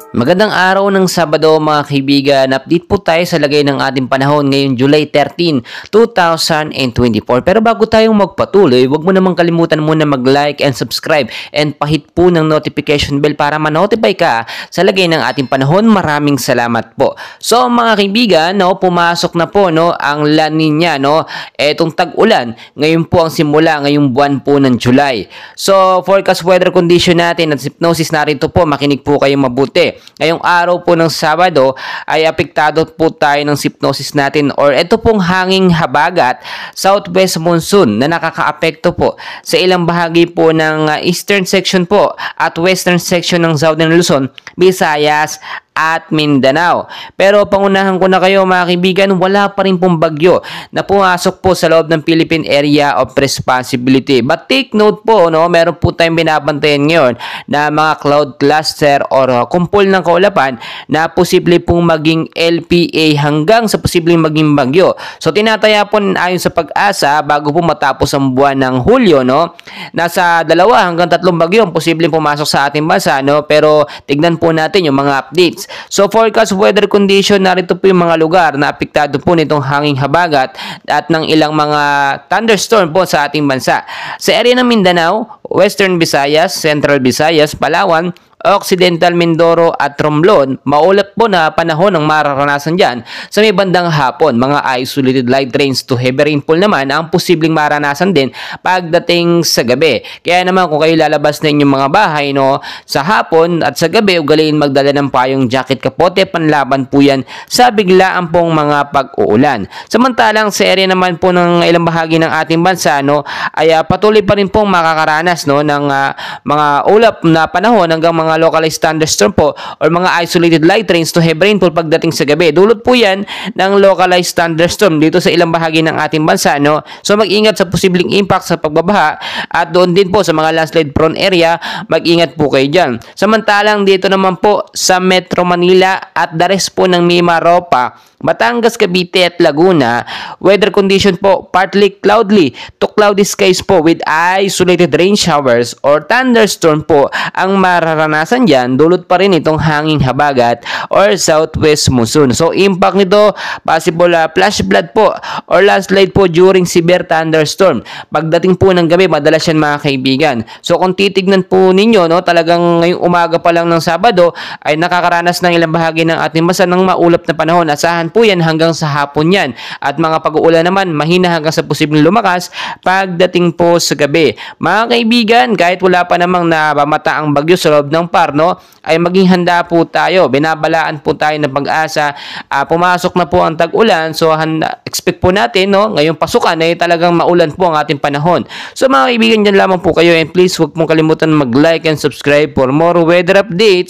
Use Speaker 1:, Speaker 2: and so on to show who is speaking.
Speaker 1: Magandang araw ng Sabado mga kaibigan. Update po tayo sa lagay ng ating panahon ngayong July 13, 2024. Pero bago tayong magpatuloy, huwag mo namang kalimutan muna mag-like and subscribe and pahit po ng notification bell para ma-notify ka sa lagay ng ating panahon. Maraming salamat po. So mga kaibigan, pumasok na po ang La Nina, etong tag-ulan. Ngayon po ang simula ngayong buwan po ng July. So forecast weather condition natin at hypnosis narito po, makinig po kayo mabuti. Ngayong araw po ng Sabado ay apektado po tayo ng hypnosis natin or ito pong hanging habagat southwest monsoon na nakakaapekto po sa ilang bahagi po ng eastern section po at western section ng Southern Luzon, Visayas at Mindanao. Pero pangunahan ko na kayo mga kaibigan, wala pa rin pong bagyo na pumasok po sa loob ng Philippine Area of Responsibility. But take note po, meron po tayong binabantayan ngayon na mga cloud cluster or kumpol ng kaulapan na posible pong maging LPA hanggang sa posibleng maging bagyo. So tinataya po ayon sa Pag-asa bago po matapos ang buwan ng Hulyo, nasa 2 hanggang 3 bagyo ang posibleng pumasok sa ating bansa, pero tignan po natin yung mga updates. So forecast weather condition, narito po yung mga lugar na apektado po nitong hanging habagat at ng ilang mga thunderstorm po sa ating bansa. Sa area ng Mindanao, Western Visayas, Central Visayas, Palawan, Occidental Mindoro at Romblon, maulap po na panahon ang mararanasan dyan sa may bandang hapon. Mga isolated light rains to heavy rainfall naman ang posibleng maranasan din pagdating sa gabi. Kaya naman kung kayo lalabas na inyong mga bahay sa hapon at sa gabi, ugaliin magdala ng payong, jacket, kapote, panlaban po yan sa biglaan pong mga pag-uulan. Samantalang sa area naman po ng ilang bahagi ng ating bansa ay patuloy pa rin pong makakaranas ng mga ulap na panahon hanggang mga localized thunderstorm po or mga isolated light rains to heavy rainfall pagdating sa gabi. Dulot po yan ng localized thunderstorm dito sa ilang bahagi ng ating bansa. So mag-ingat sa posibleng impact sa pagbabaha at doon din po sa mga landslide prone area, mag-ingat po kayo dyan. Samantalang dito naman po sa Metro Manila at the rest po ng Mimaropa, Batangas, Cavite at Laguna, weather condition po partly cloudy to cloudy skies po with isolated rain showers or thunderstorm po ang mararanasan dyan. Dulot pa rin itong hanging habagat or southwest monsoon. So impact nito, possible flash flood po or landslide po during severe thunderstorm. Pagdating po ng gabi, madalas yan mga kaibigan. So kung titignan po ninyo, talagang ngayong umaga pa lang ng Sabado ay nakakaranas ng ilang bahagi ng ating bansa ng maulap na panahon. Asahan po yan hanggang sa hapon yan. At mga pag-uulan naman, mahina hanggang sa posibleng lumakas pagdating po sa gabi. Mga kaibigan, kahit wala pa namang nabamata ang bagyo sa loob ng par, ay maging handa po tayo. Binabalaan po tayo ng Pag-asa. Pumasok na po ang tag-ulan. So expect po natin, ngayong pasukan ay talagang maulan po ang ating panahon. So mga kaibigan, dyan lamang po kayo and please huwag mong kalimutan mag-like and subscribe for more weather updates.